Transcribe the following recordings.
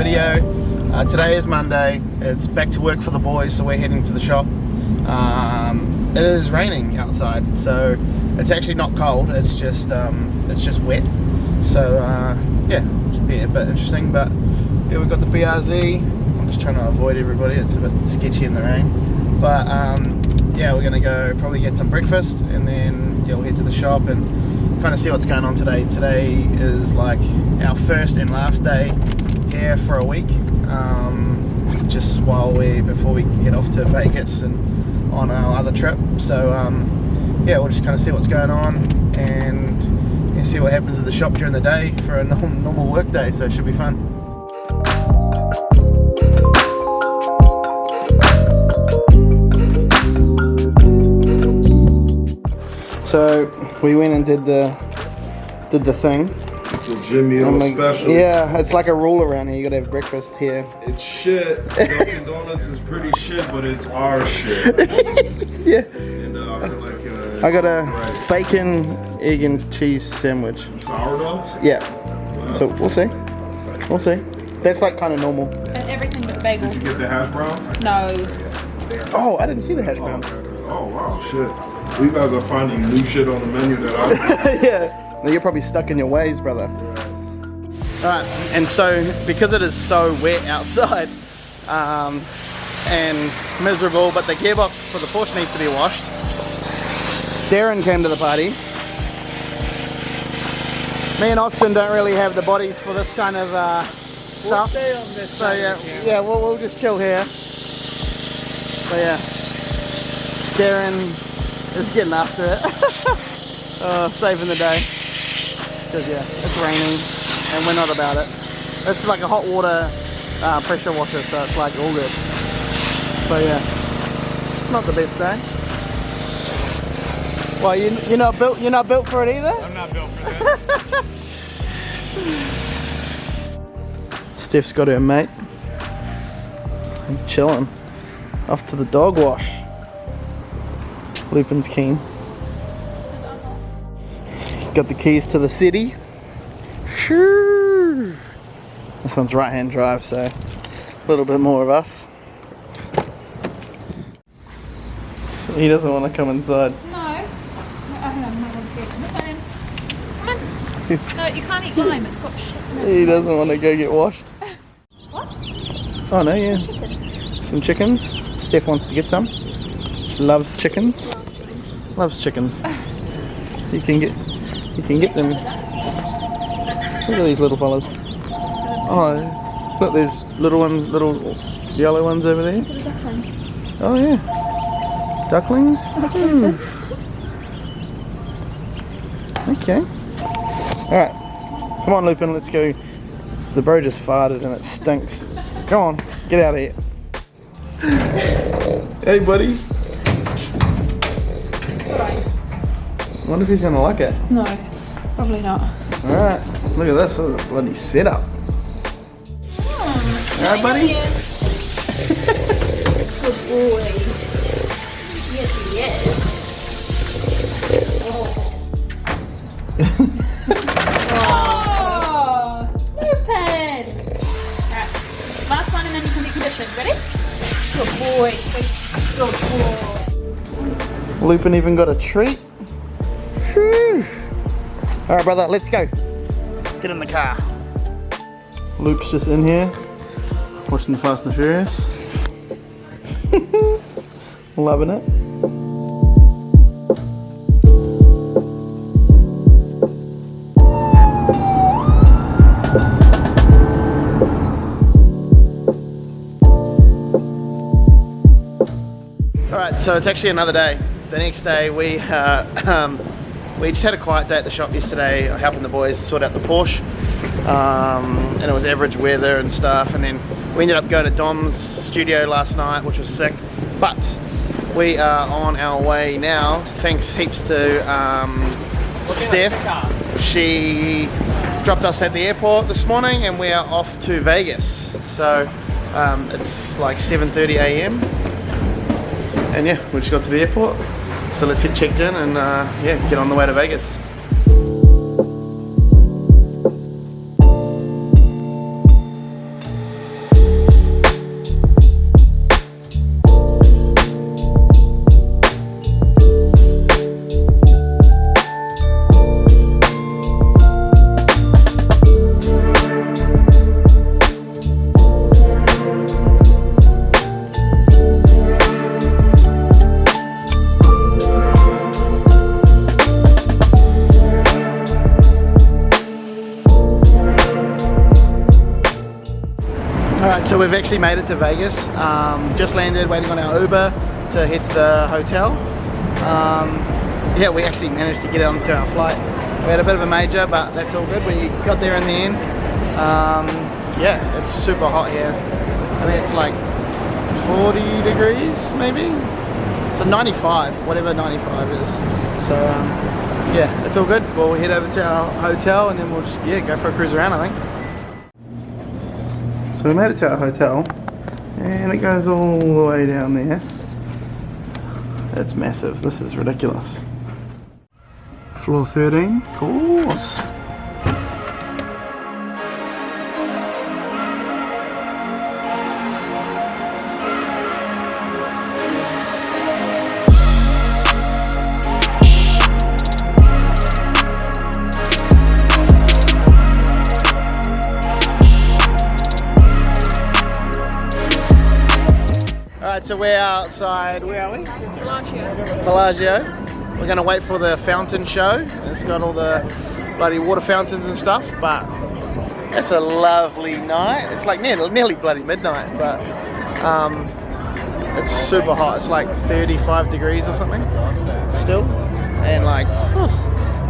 video. Today is Monday. It's back to work for the boys, so we're heading to the shop. It is raining outside, so it's actually not cold. It's just wet. So yeah, it'll be a bit interesting. But yeah, we've got the BRZ. I'm just trying to avoid everybody. It's a bit sketchy in the rain. But yeah, we're gonna go probably get some breakfast, and then yeah, we'll head to the shop and kind of see what's going on today. Today is like our first and last day here for a week. Just before we head off to Vegas and on our other trip. So yeah, we'll just kind of see what's going on and see what happens at the shop during the day for a normal work day. So it should be fun. So we went and did the thing. The gym meal special. Yeah, it's like a rule around here. You gotta have breakfast here. It's shit. Dunkin' Donuts is pretty shit, but it's our shit. Yeah. And I feel like I got a bacon, egg, and cheese sandwich. Sourdough? Yeah. Wow. So we'll see. We'll see. That's like kind of normal. And everything but bagel. Did you get the hash browns? No. Oh, I didn't see the hash browns. Oh wow, shit. You guys are finding new shit on the menu that I. Yeah. No, you're probably stuck in your ways, brother. Alright, and so because it is so wet outside and miserable, but the gearbox for the Porsche needs to be washed, Darren came to the party. Me and Austin don't really have the bodies for this kind of stuff. So yeah, we'll just chill here. So yeah, Darren is getting after it. Saving the day. Because yeah, it's raining and we're not about it. It's like a hot water pressure washer, so it's like all good. So yeah, not the best day. Well, you're not built for it either? I'm not built for this. Steph's got her mate. I'm chilling. Off to the dog wash. Lupin's keen. Got the keys to the city. Sure. This one's right-hand drive, so a little bit more of us. He doesn't want to come inside. No. Come on. No, you can't eat lime. It's got shit in it. He doesn't want to go get washed. What? Oh no, yeah. Some chickens. Steph wants to get some. She loves chickens. Loves chickens. You can get them. Look at these little fellas. Oh, look, there's little ones, little yellow ones over there. Oh yeah, ducklings. Okay. All right, come on, Lupin, let's go. The bro just farted and it stinks. Come on, get out of here. Hey, buddy. I wonder if he's gonna like it. No, probably not. Alright, look at this. This is a bloody setup. Alright, buddy? Good boy. Yes, yes. Oh, Lupin! Alright, last one and then you can be conditioned. Ready? Good boy. Good boy. Lupin even got a treat. Alright, brother, let's go. Get in the car. Luke's just in here, watching the Fast and the Furious. Loving it. Alright, so it's actually another day. The next day we just had a quiet day at the shop yesterday, helping the boys sort out the Porsche, and it was average weather and stuff, and then we ended up going to Dom's studio last night, which was sick. But we are on our way now, thanks heaps to Steph. She dropped us at the airport this morning and we are off to Vegas. So it's like 7:30 AM, and yeah, we just got to the airport. So let's get checked in and yeah, get on the way to Vegas. Alright, so we've actually made it to Vegas. Just landed, waiting on our Uber to head to the hotel. Yeah, we actually managed to get onto our flight. We had a bit of a major, but that's all good. We got there in the end. Yeah, it's super hot here. I think it's like 40 degrees, maybe? So 95, whatever 95 is. So, yeah, it's all good. We'll head over to our hotel and then we'll just, yeah, go for a cruise around, I think. So we made it to our hotel and it goes all the way down there. It's massive. This is ridiculous. Floor 13, of course. Alright, so we're outside, where are we? Bellagio. We're going to wait for the fountain show. It's got all the bloody water fountains and stuff, but it's a lovely night. It's like nearly bloody midnight, but it's super hot. It's like 35 degrees or something still, and like,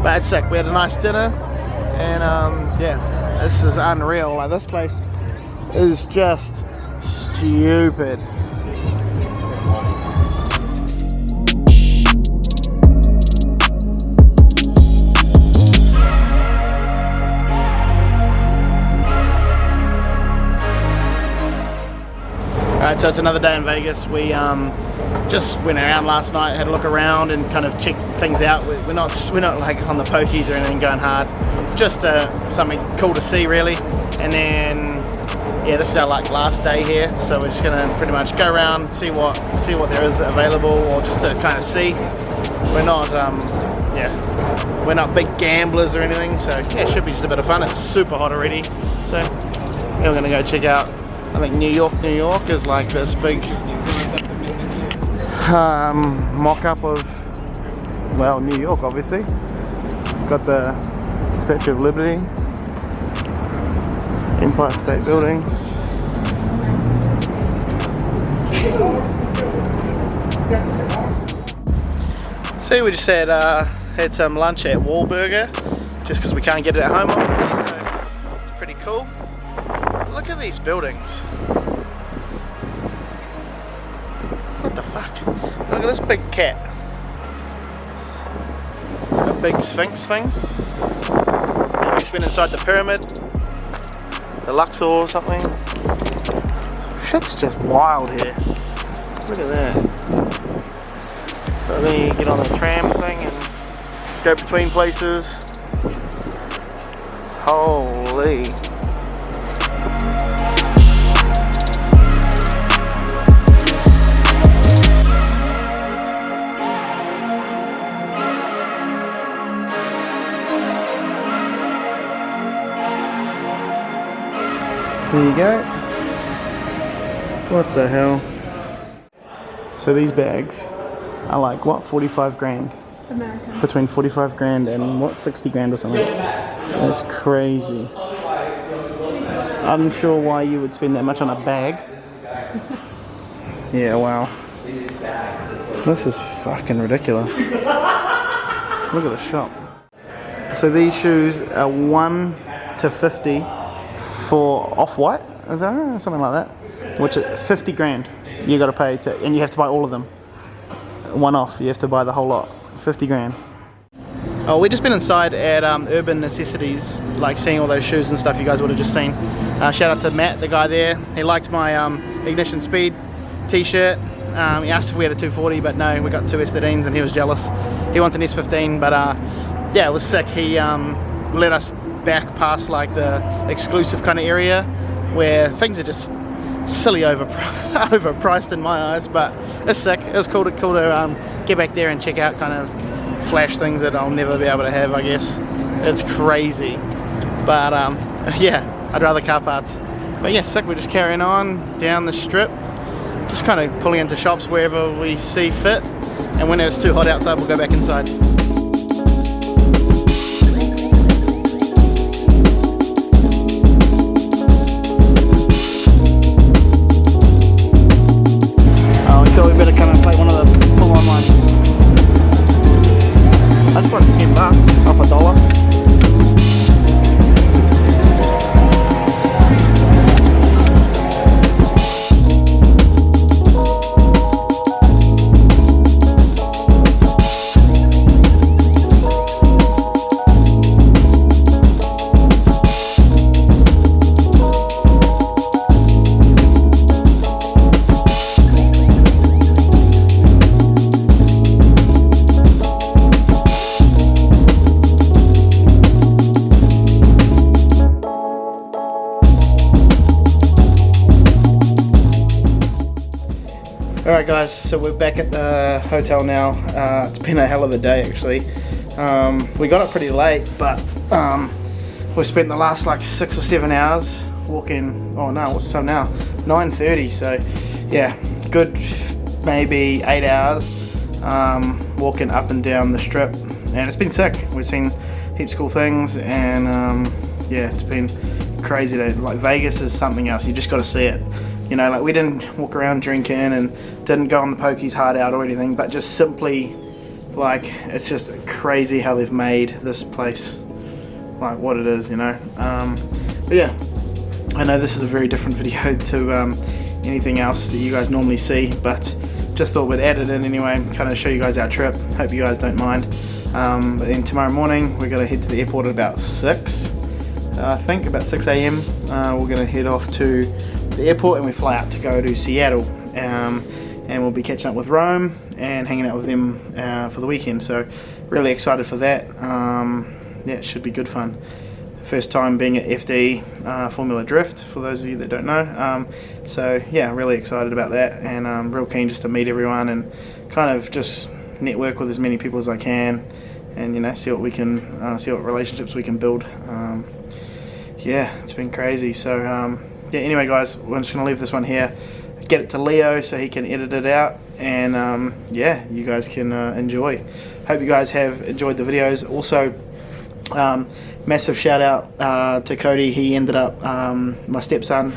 but it's sick. We had a nice dinner, and yeah, this is unreal. Like, this place is just stupid. Alright, so it's another day in Vegas. We just went around last night, had a look around and kind of checked things out. We're not like on the pokies or anything going hard. Just something cool to see, really. And then, yeah, this is our like last day here, so we're just gonna pretty much go around, see what there is available, or just to kind of see. We're not yeah, we're not big gamblers or anything, so yeah, it should be just a bit of fun. It's super hot already, so yeah, we're gonna go check out. I think New York is like this big mock-up of, well, New York, obviously. Got the Statue of Liberty, Empire State Building. So we just had some lunch at Wahlburger, just because we can't get it at home, obviously, so it's pretty cool. Look at these buildings. What the fuck? Look at this big cat. A big Sphinx thing. Maybe it's been inside the pyramid. The Luxor or something. Shit's just wild here. Look at that. So then you get on the tram thing and go between places. Holy. There you go. What the hell? So these bags are like, what, 45 grand? American. Between 45 grand and what, 60 grand or something? That's crazy. I'm sure why you would spend that much on a bag. Yeah, wow. This is fucking ridiculous. Look at the shop. So these shoes are 1 to 50 for Off-White, is that right? Something like that. Which is 50 grand you got to pay to, and you have to buy all of them. One off, you have to buy the whole lot. 50 grand. Oh, we've just been inside at Urban Necessities, like seeing all those shoes and stuff you guys would have just seen. Shout out to Matt, the guy there. He liked my Ignition Speed t-shirt. He asked if we had a 240, but no, we got two S13s and he was jealous. He wants an S15, but yeah, it was sick. He let us back past like the exclusive kind of area where things are just silly overpriced in my eyes, but it's sick. It was cool to get back there and check out kind of flash things that I'll never be able to have, I guess. It's crazy, but yeah, I'd rather car parts. But yeah, sick. We're just carrying on down the strip, just kind of pulling into shops wherever we see fit, and when it's too hot outside we'll go back inside. Alright guys, so we're back at the hotel now. It's been a hell of a day actually. We got up pretty late, but we spent the last like 6 or 7 hours walking. Oh no, what's the time now? 9:30. So yeah, good maybe 8 hours walking up and down the strip, and it's been sick. We've seen heaps of cool things, and yeah, it's been crazy day. Like Vegas is something else. You just got to see it. You know, like we didn't walk around drinking and didn't go on the pokies hard out or anything, but just simply, like, it's just crazy how they've made this place like what it is, you know. But yeah, I know this is a very different video to anything else that you guys normally see, but just thought we'd add it in anyway, kind of show you guys our trip. Hope you guys don't mind. But then tomorrow morning we're going to head to the airport at about 6, I think about 6 a.m. We're going to head off to the airport and we fly out to go to Seattle, and we'll be catching up with Rome and hanging out with them for the weekend. So really excited for that. Yeah, it should be good fun. First time being at FD Formula Drift, for those of you that don't know. So yeah, really excited about that, and real keen just to meet everyone and kind of just network with as many people as I can, and you know, see what we can see what relationships we can build. Yeah, it's been crazy. So yeah, anyway guys, we're just going to leave this one here, get it to Leo so he can edit it out, and yeah, you guys can enjoy. Hope you guys have enjoyed the videos. Also, massive shout out to Cody. He ended up, my stepson,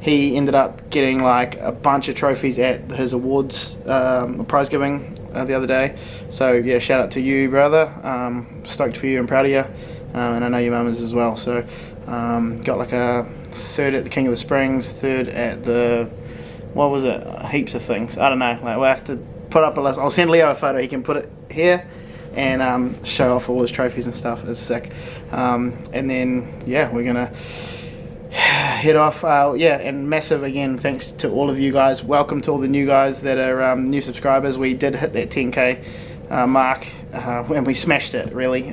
he ended up getting like a bunch of trophies at his awards prize giving the other day. So yeah, shout out to you, brother. Stoked for you and proud of you, and I know your mum is as well. So got like a 3rd at the King of the Springs, 3rd at the, what was it, heaps of things, I don't know, like we'll have to put up a list. I'll send Leo a photo, he can put it here and show off all his trophies and stuff. It's sick. And then yeah, we're gonna head off. Yeah, and massive again thanks to all of you guys. Welcome to all the new guys that are new subscribers. We did hit that 10k mark and we smashed it really.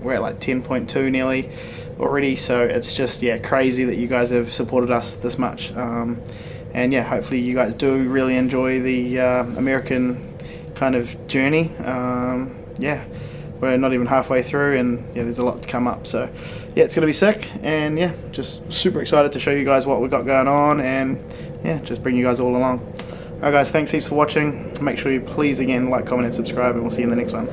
We're at like 10.2 nearly already, so it's just, yeah, crazy that you guys have supported us this much. And yeah, hopefully you guys do really enjoy the American kind of journey. Yeah, we're not even halfway through, and yeah, there's a lot to come up. So yeah, it's gonna be sick, and yeah, just super excited to show you guys what we've got going on, and yeah, just bring you guys all along. Alright guys, thanks heaps for watching. Make sure you please again like, comment and subscribe, and we'll see you in the next one.